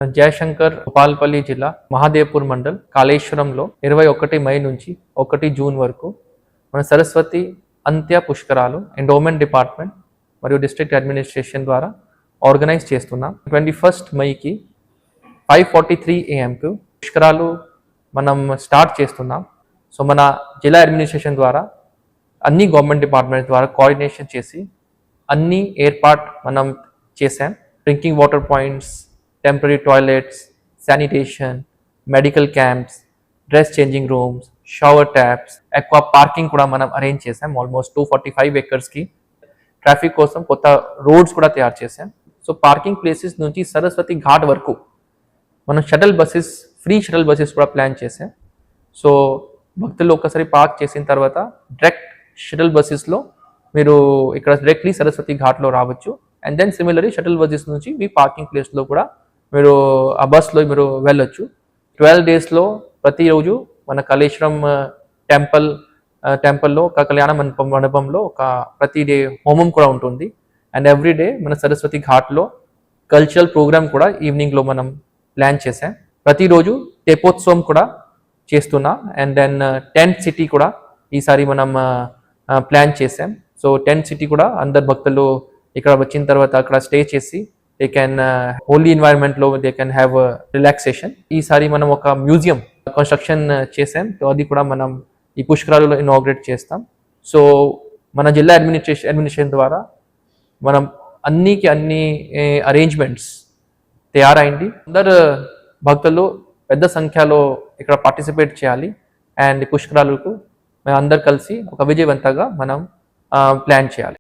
జయశంకర్ భూపాలపల్లి జిల్లా మహాదేవ్పూర్ మండల్ కాళేశ్వరంలో 21 మై నుంచి 1 జూన్ వరకు మన సరస్వతి అంత్య పుష్కరాలు ఎండోమెంట్ డిపార్ట్మెంట్ మరియు డిస్ట్రిక్ట్ అడ్మినిస్ట్రేషన్ ద్వారా ఆర్గనైజ్ చేస్తున్నాం. 21 మైకి 5:43 AM పుష్కరాలు మనం స్టార్ట్ చేస్తున్నాం. సో మన జిల్లా అడ్మినిస్ట్రేషన్ ద్వారా అన్ని గవర్నమెంట్ డిపార్ట్మెంట్ ద్వారా కోఆర్డినేషన్ చేసి అన్ని ఏర్పాటు మనం చేసాం. Drinking water points, temporary toilets, sanitation, medical camps, dress changing rooms, shower taps, ఎక్కువ పార్కింగ్ కూడా మనం అరేంజ్ చేసాం. ఆల్మోస్ట్ 245 ఎకర్స్కి ట్రాఫిక్ కోసం కొత్త రోడ్స్ కూడా తయారు చేసాం. సో పార్కింగ్ ప్లేసెస్ నుంచి సరస్వతి ఘాట్ వరకు మనం shuttle buses, free shuttle buses కూడా ప్లాన్ చేసాం. సో భక్తులు ఒక్కసారి పార్క్ చేసిన తర్వాత డైరెక్ట్ షటల్ బస్సెస్లో మీరు ఇక్కడ డైరెక్ట్లీ సరస్వతి ఘాట్లో రావచ్చు. And then similarly shuttle buses నుంచి మీ పార్కింగ్ ప్లేస్లో కూడా మీరు ఆ బస్లో మీరు వెళ్ళొచ్చు. 12 డేస్లో ప్రతిరోజు మన కాళేశ్వరం టెంపుల్లో ఒక కళ్యాణ మండపంలో ఒక ప్రతి డే హోమం కూడా ఉంటుంది. అండ్ ఎవ్రీ డే మన సరస్వతి ఘాట్లో కల్చరల్ ప్రోగ్రామ్ కూడా ఈవినింగ్లో మనం ప్లాన్ చేసాం. ప్రతిరోజు తెప్పోత్సవం కూడా చేస్తున్నా. అండ్ దెన్ టెంట్ సిటీ కూడా ఈసారి మనం ప్లాన్ చేసాం. సో టెంట్ సిటీ కూడా అందరు భక్తులు ఇక్కడ వచ్చిన తర్వాత అక్కడ స్టే చేసి దే కెన్ హోలీ ఎన్వైరన్మెంట్లో దే కెన్ హ్యావ్ రిలాక్సేషన్. ఈసారి మనం ఒక మ్యూజియం కన్స్ట్రక్షన్ చేసాం. అది కూడా మనం ఈ పుష్కరాలలో ఇనాగ్రేట్ చేస్తాం. సో మన జిల్లా అడ్మినిస్ట్రేషన్ ద్వారా మనం అన్ని అరేంజ్మెంట్స్ తయారైంది. అందరు భక్తులు పెద్ద సంఖ్యలో ఇక్కడ పార్టిసిపేట్ చేయాలి. అండ్ పుష్కరాలకు మేము అందరు కలిసి ఒక విజయవంతంగా మనం ప్లాన్ చేయాలి.